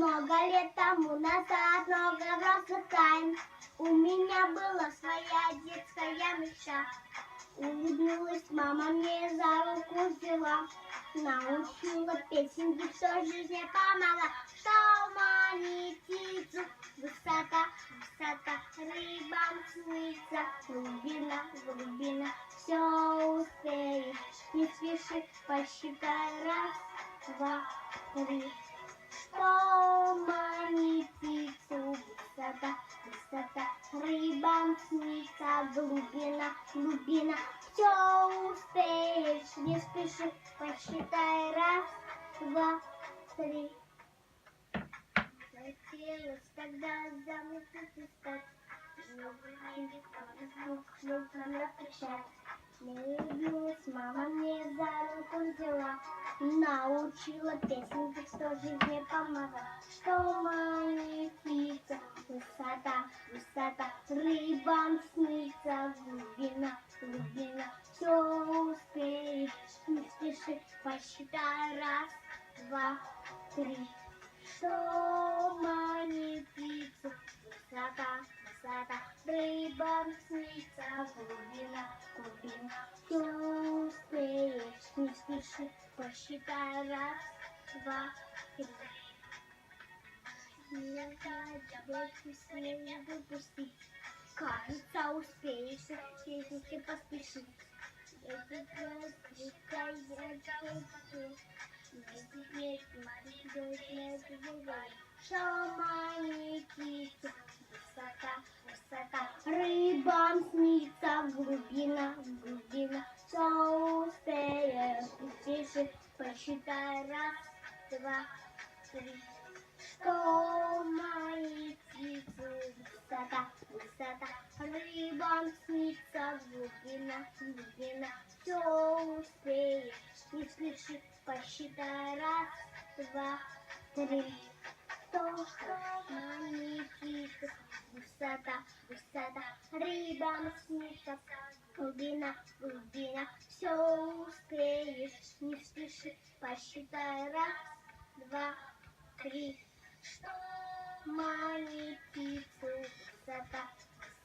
Много лет тому назад, много взрослых тайн. У меня была своя детская мечта. Улыбнулась мама, мне за руку взяла, научила песенки, что жизни помогла. Что манит птицу высота, высота, рыбам снится глубина, глубина. Все успеешь, не спеши, посчитай раз, два, три. Что манит птицу высота, высота, рыбам снится глубина, глубина. Все успеешь, не спеши, посчитай раз, два, три. Хотелось тогда замутить и стать, нужно написать. Улыбнулась мама, мне за руку взяла, научила песенки, что жизни помогла. Что манит птица высота, высота, рыбам снится глубина, глубина. Все успеешь, не спеши, посчитай раз, два, три. Что манит птицу высота, высота, рыбам снится глубина, глубина. Все успеешь, не спеши, посчитай раз, два, три. Я тебя не выпустить, кажется, успеешь, если поспешить. Я тебя встречаю, что манит птицу высота, высота, рыбам снится глубина, глубина. Все успеешь, не спеши, посчитай раз, два, три. Что манит птицу высота, высота, рыбам снится глубина, глубина. Все успеешь, не спеши, посчитай раз, два, три. Что манит птицу высота, высота, рыбам снится глубина, глубина. Все успеешь, не спеши, посчитай раз, два, три. Что манит птицу высота,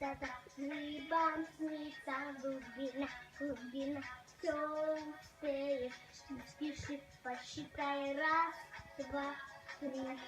высота, рыбам снится глубина, глубина. Все успеешь, не спеши, посчитай раз, два, три.